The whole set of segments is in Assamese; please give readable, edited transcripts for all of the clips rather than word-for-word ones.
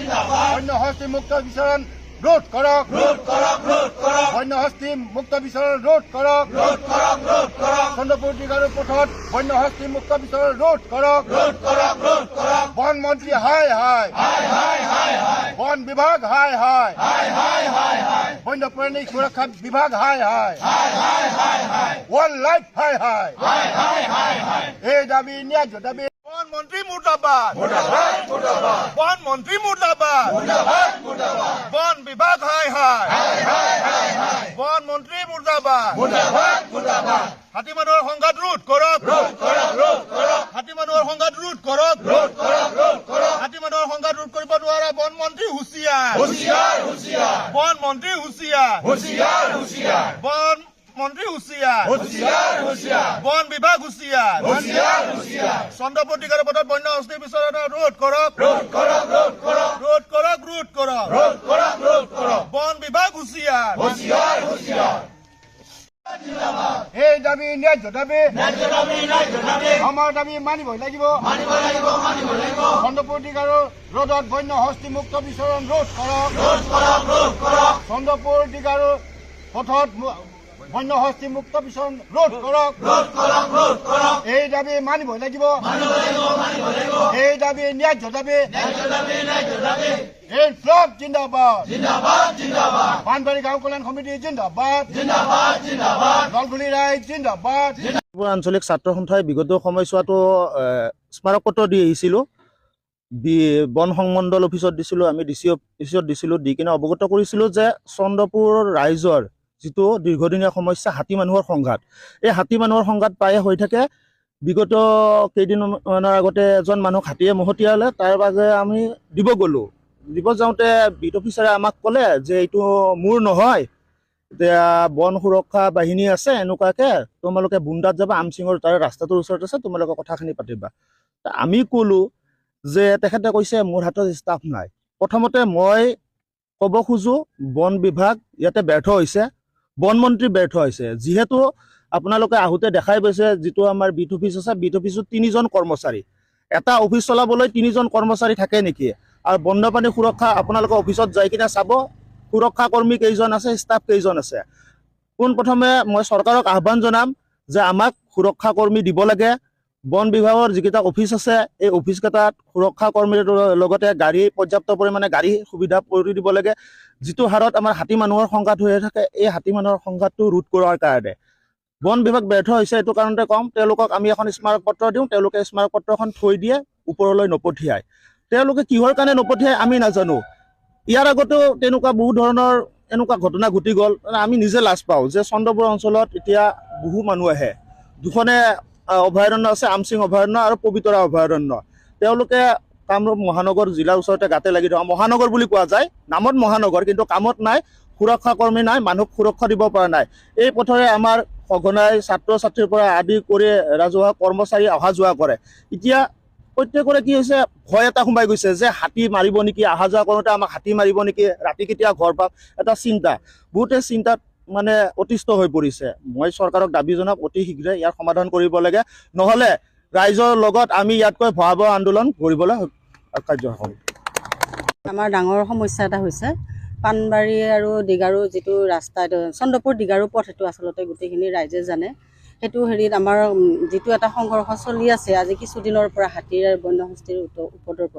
বন্যহস্তি মুক্ত বিচৰণ ৰোধ কৰক বন্যহস্তি মুক্ত বিচৰণ ৰোধ কৰক চন্দ্ৰপুৰ ডিগাৰু পথত বন্যহস্তি মুক্ত বিচরণ রোধ করক বন মন্ত্রী হায় হায় বন বিভাগ হায় হায় বন্যপ্রাণী সুরক্ষা বিভাগ হায় হায় ওয়াইল্ড লাইফ হায় হায় এই দাবি ন্যায্য দাবি বন মন্ত্রী মুর্দাবাদ বন মন্ত্রী মুর্দাবাদ বন বিভাগ হায় হায় বন মন্ত্রী মুর্দাবাদ হাতী মানুহৰ সংঘাত ৰোধ কৰক হাতী মানুহৰ সংঘাত ৰোধ কৰক হাতী মানুহৰ সংঘাত ৰোধ কৰিব নোৱাৰা বন মন্ত্ৰী হুঁচিয়াৰ বন মন্ত্ৰী হুঁচিয়াৰ বন মন্ত্ৰী হুঁচিয়াৰ বন বিভাগ হুঁচিয়াৰ চন্দ্ৰপুৰ ডিগাৰু পথত বন্য হস্তি বিচৰণ ৰোধ কৰক বন বিভাগ হুঁচিয়াৰ এই দাবি ন্যায্য দাবি আমাৰ দাবি মানিবই লাগিব চন্দ্ৰপুৰ ডিগাৰু ৰোডত বন্য হস্তি মুক্ত বিচৰণ ৰোধ কৰক চন্দ্ৰপুৰ ডিগাৰু পথত বন্য হস্তি মুক্ত বিচরণ রোধ করক এই দাবি মানিবই লাগিব এই দাবি ন্যায্য দাবি এই ব্লক জিন্দাবাদ পানবাৰী গাঁও কল্যাণ সমিতি জিন্দাবাদ নলগুলি ৰাইজ জিন্দাবাদ আঞ্চলিক ছাত্ৰ সন্থাই বিগত সময়ছোৱাতো স্মাৰক পত্ৰ দি আহিছিলোঁ বন সংমণ্ডল অফিচত দিছিলোঁ আমি ডিচি অফিচত দিছিলোঁ দি কিনে অৱগত কৰিছিলোঁ যে চন্দ্ৰপুৰ ৰাইজৰ যিটো দীৰ্ঘদিনীয়া সমস্যা হাতী মানুহৰ সংঘাত এই হাতী মানুহৰ সংঘাত প্ৰায়ে হৈ থাকে বিগত কেইদিনমানৰ আগতে এজন মানুহক হাতীয়ে মহতিয়ালে তাৰ বাবে আমি দিব যাওঁতে বিট অফিচাৰে আমাক ক'লে যে এইটো মোৰ নহয় এতিয়া বন সুৰক্ষা বাহিনী আছে এনেকুৱাকৈ তোমালোকে বুন্দাত যাবা আমচিঙৰ তাৰ ৰাস্তাটোৰ ওচৰত আছে তোমালোকে কথাখিনি পাতিবা আমি ক'লোঁ যে তেখেতে কৈছে মোৰ হাতত ষ্টাফ নাই প্ৰথমতে মই ক'ব খোজোঁ বন বিভাগ ইয়াতে ব্যৰ্থ হৈছে বন মন্ত্ৰী ব্যৰ্থ হৈছে যিহেতু আপোনালোকে আহোঁতে দেখাই পাইছে যিটো আমাৰ বিট অফিচ আছে বিট অফিচত 3জন কৰ্মচাৰী এটা অফিচ চলাবলৈ 3জন কৰ্মচাৰী থাকে নেকি আৰু বন্যপ্ৰাণী সুৰক্ষা আপোনালোকে অফিচত যাই কিনে চাব সুৰক্ষা কৰ্মী কেইজন আছে ষ্টাফ কেইজন আছে পোনপ্ৰথমে মই চৰকাৰক আহ্বান জনাম যে আমাক সুৰক্ষা কৰ্মী দিব লাগে বন বিভাগৰ যিকেইটা অফিচ আছে এই অফিচকেইটাত সুৰক্ষা কৰ্মীৰ লগতে গাড়ী পৰ্যাপ্ত পৰিমাণে গাড়ী সুবিধা কৰি দিব লাগে যিটো হাৰত আমাৰ হাতী মানুহৰ সংঘাত হৈ থাকে এই হাতী মানুহৰ সংঘাতটো ৰোধ কৰাৰ কাৰণে বন বিভাগ ব্যৰ্থ হৈছে এইটো কাৰণতে কম তেওঁলোকক আমি এখন স্মাৰক পত্ৰ দিওঁ তেওঁলোকে স্মাৰক পত্ৰখন থৈ দিয়ে ওপৰলৈ নপঠিয়ায় তেওঁলোকে কিহৰ কাৰণে নপঠিয়ায় আমি নাজানো ইয়াৰ আগতেও তেনেকুৱা বহু ধৰণৰ এনেকুৱা ঘটনা ঘটি গ'ল আমি নিজে লাজ পাওঁ যে চন্দ্ৰপুৰ অঞ্চলত এতিয়া বহু মানুহ আহে দুখনে অভয়াৰণ্য আছে আমচিং অভয়াৰণ্য আৰু পবিতৰা অভয়াৰণ্য তেওঁলোকে কামৰূপ মহানগৰ জিলাৰ ওচৰতে গাতে লাগি থকা মহানগৰ বুলি কোৱা যায় নামত মহানগৰ কিন্তু কামত নাই সুৰক্ষা কৰ্মী নাই মানুহক সুৰক্ষা দিব পৰা নাই এই পথৰে আমাৰ সঘনাই ছাত্ৰ ছাত্ৰীৰ পৰা আদি কৰি ৰাজহুৱা কৰ্মচাৰী অহা যোৱা কৰে এতিয়া প্ৰত্যেকৰে কি হৈছে ভয় এটা সোমাই গৈছে যে হাতী মাৰিব নেকি অহা যোৱা কৰোঁতে আমাক হাতী মাৰিব নেকি ৰাতি কেতিয়া ঘৰ পাম এটা চিন্তা বহুতে চিন্তাত মানে অতিষ্ঠ হৈ পৰিছে মই চৰকাৰক দাবী জনাম অতি শীঘ্ৰে ইয়াৰ সমাধান কৰিব লাগে নহ'লে ৰাইজৰ লগত আমি ইয়াতকৈ ভয়াৱহ আন্দোলন কৰিবলৈ কাৰ্য হ'ম আমাৰ ডাঙৰ সমস্যা এটা হৈছে পানবাৰী আৰু ডিগাৰু যিটো ৰাস্তা চন্দ্ৰপুৰ ডিগাৰু পথ সেইটো আচলতে গোটেইখিনি ৰাইজে জানে সেইটো হেৰিত আমাৰ যিটো এটা সংঘৰ্ষ চলি আছে আজি কিছুদিনৰ পৰা হাতীৰ আৰু বন্যহস্তীৰ ওপৰত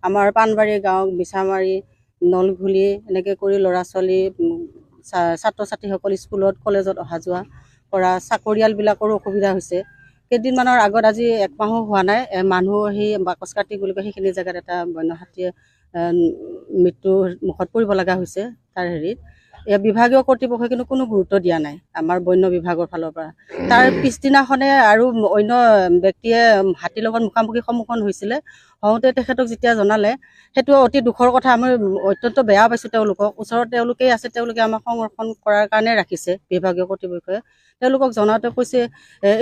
আমাৰ পানবাৰী গাঁও বিচামাৰী নলঘুলি এনেকৈ কৰি ল'ৰা ছোৱালী ছাত্ৰ ছাত্ৰীসকল স্কুলত কলেজত অহা যোৱা কৰা চাকৰিয়ালবিলাকৰো অসুবিধা হৈছে কেইদিনমানৰ আগত আজি 1 মাহো হোৱা নাই মানুহ সেই বাকচ কাটি বুলি কয় সেইখিনি জেগাত এটা বন্য হাতীয়ে মৃত্যুৰ মুখত পৰিব লগা হৈছে তাৰ হেৰিত এয়া বিভাগীয় কৰ্তৃপক্ষই কিন্তু কোনো গুৰুত্ব দিয়া নাই আমাৰ বন্য বিভাগৰ ফালৰ পৰা তাৰ পিছদিনাখনে আৰু অন্য ব্যক্তিয়ে হাতীৰ লগত মুখামুখি সন্মুখীন হৈছিলে হওঁতে তেখেতক যেতিয়া জনালে সেইটো অতি দুখৰ কথা আমি অত্যন্ত বেয়া পাইছোঁ তেওঁলোকক ওচৰত তেওঁলোকেই আছে তেওঁলোকে আমাক সংৰক্ষণ কৰাৰ কাৰণে ৰাখিছে বিভাগীয় কৰ্তৃপক্ষই তেওঁলোকক জনাওঁতে কৈছে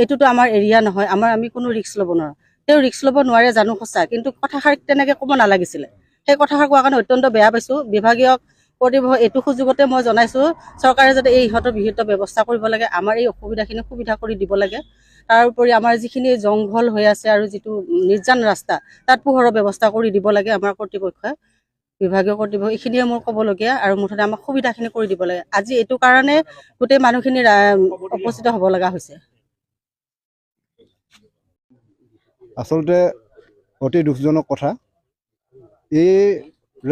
এইটোতো আমাৰ এৰিয়া নহয় আমি কোনো ৰিস্ক ল'ব নোৱাৰোঁ তেওঁ ৰিস্ক ল'ব নোৱাৰে জানো সঁচা কিন্তু কথাষাৰ তেনেকৈ ক'ব নালাগিছিলে সেই কথাষাৰ কোৱাৰ কাৰণে অত্যন্ত বেয়া পাইছোঁ বিভাগীয় কৰ্তৃপক্ষ এইটো সুযোগতে মই জনাইছোঁ চৰকাৰে যাতে এই ইহঁতৰ বিহিত ব্যৱস্থা কৰিব লাগে আমাৰ এই অসুবিধাখিনি সুবিধা কৰি দিব লাগে তাৰ উপৰি আমাৰ যিখিনি জংঘল হৈ আছে আৰু যিটো নিৰ্জন ৰাস্তা তাত পোহৰৰ ব্যৱস্থা কৰি দিব লাগে আমাৰ কৰ্তৃপক্ষই বিভাগীয় কৰ্তৃপক্ষ এইখিনিয়ে মোৰ ক'বলগীয়া আৰু মুঠতে আমাক সুবিধাখিনি কৰি দিব লাগে। আজি এইটো কাৰণে গোটেই মানুহখিনি উপস্থিত হ'ব লগা হৈছে। আচলতে অতি দুখজনক কথা। এই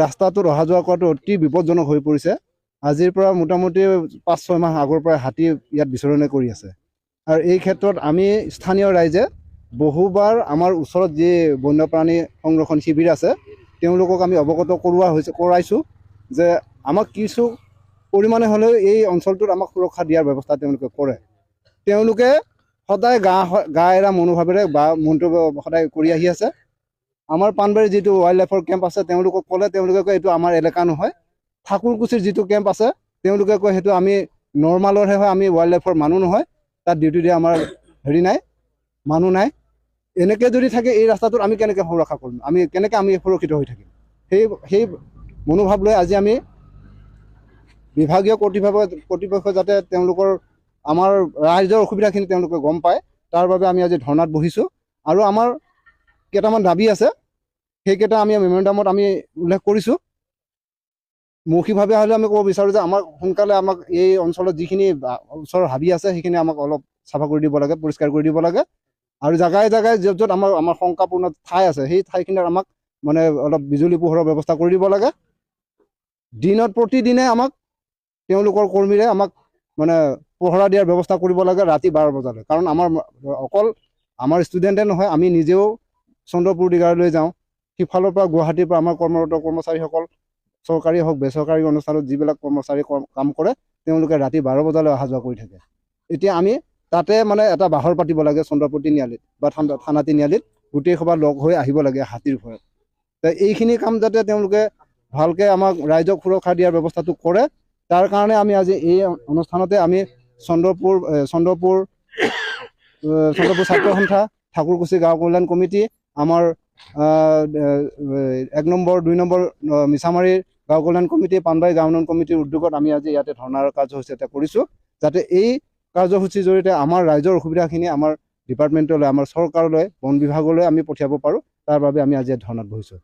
ৰাস্তাটোত অহা যোৱা কৰাটো অতি বিপদজনক হৈ পৰিছে। আজিৰ পৰা মোটামুটি 5-6 মাহ আগৰ পৰা হাতী ইয়াত বিচৰণে কৰি আছে। আৰু এই ক্ষেত্ৰত আমি স্থানীয় ৰাইজে বহুবাৰ আমাৰ ওচৰত যি বন্যপ্ৰাণী সংৰক্ষণ শিবিৰ আছে তেওঁলোকক আমি অৱগত কৰাইছোঁ যে আমাক কিছু পৰিমাণে হ'লেও এই অঞ্চলটোত আমাক সুৰক্ষা দিয়াৰ ব্যৱস্থা তেওঁলোকে কৰে। তেওঁলোকে সদায় গা এৰা মনোভাৱেৰে বা মন্তব্য সদায় কৰি আহি আছে। আমাৰ পাণবাৰীৰ যিটো ৱাইল্ড লাইফৰ কেম্প আছে তেওঁলোকক ক'লে তেওঁলোকে কয় এইটো আমাৰ এলেকা নহয়। ঠাকুৰকুছিৰ যিটো কেম্প আছে তেওঁলোকে কয় সেইটো আমি নৰ্মালৰহে হয়, আমি ৱাইল্ড লাইফৰ মানুহ নহয়, তাত ডিউটি দিয়া আমাৰ হেৰি নাই, মানুহ নাই। এনেকৈ যদি থাকে এই ৰাস্তাটোত আমি কেনেকৈ সুৰক্ষা কৰিম, আমি সুৰক্ষিত হৈ থাকিম? সেই মনোভাৱ লৈ আজি আমি বিভাগীয় কৰ্তৃপক্ষ যাতে তেওঁলোকৰ আমাৰ ৰাইজৰ অসুবিধাখিনি তেওঁলোকে গম পায় তাৰ বাবে আমি আজি ধৰ্ণাত বহিছোঁ। আৰু আমাৰ কেইটামান দাবী আছে, সেইকেইটা আমি মেমৰেণ্ডামত আমি উল্লেখ কৰিছোঁ। মৌখিকভাৱে হ'লে আমি ক'ব বিচাৰোঁ যে আমাক সোনকালে আমাক এই অঞ্চলত যিখিনি ওচৰৰ হাবি আছে সেইখিনি আমাক অলপ চাফা কৰি দিব লাগে, পৰিষ্কাৰ কৰি দিব লাগে। আৰু জাগাই জাগাই য'ত য'ত আমাৰ শংকাপূৰ্ণ ঠাই আছে সেই ঠাইখিনিত আমাক মানে অলপ বিজুলী পোহৰৰ ব্যৱস্থা কৰি দিব লাগে। দিনত প্ৰতিদিনে আমাক তেওঁলোকৰ কৰ্মীৰে আমাক মানে পহৰা দিয়াৰ ব্যৱস্থা কৰিব লাগে ৰাতি 12 বজালৈ। কাৰণ অকল আমাৰ ষ্টুডেণ্টে নহয়, আমি নিজেও চন্দ্ৰপুৰ দিগাৰলৈ যাওঁ। সিফালৰ পৰা গুৱাহাটীৰ পৰা আমাৰ কৰ্মৰত কৰ্মচাৰীসকল চৰকাৰী হওক বেচৰকাৰী অনুষ্ঠানত যিবিলাক কৰ্মচাৰী কাম কৰে তেওঁলোকে ৰাতি 12 বজালৈ অহা যোৱা কৰি থাকে। এতিয়া আমি তাতে মানে এটা বাহৰ পাতিব লাগে চন্দ্ৰপুৰ তিনিআলিত বা থানা তিনিআলিত, গোটেই সভা লগ হৈ আহিব লাগে হাতীৰ ভয়ত। এইখিনি কাম যাতে তেওঁলোকে ভালকৈ আমাক ৰাইজক সুৰক্ষা দিয়াৰ ব্যৱস্থাটো কৰে, তাৰ কাৰণে আমি আজি এই অনুষ্ঠানতে আমি চন্দ্ৰপুৰ ছাত্ৰ সন্থা, ঠাকুৰকুছি গাঁও কল্যাণ কমিটি, আমাৰ 1 নম্বৰ 2 নম্বৰ মিছামাৰীৰ গাঁও কল্যাণ কমিটি, পাণবাৰী গাঁও উন্নয়ন কমিটিৰ উদ্যোগত আমি আজি ইয়াতে ধৰ্ণাৰ কাৰ্যসূচী এটা কৰিছোঁ, যাতে এই কাৰ্যসূচীৰ জৰিয়তে আমাৰ ৰাইজৰ অসুবিধাখিনি আমাৰ ডিপাৰ্টমেণ্টলৈ, আমাৰ চৰকাৰলৈ, বন বিভাগলৈ আমি পঠিয়াব পাৰোঁ। তাৰ বাবে আমি আজি ধৰ্ণাত বহিছোঁ।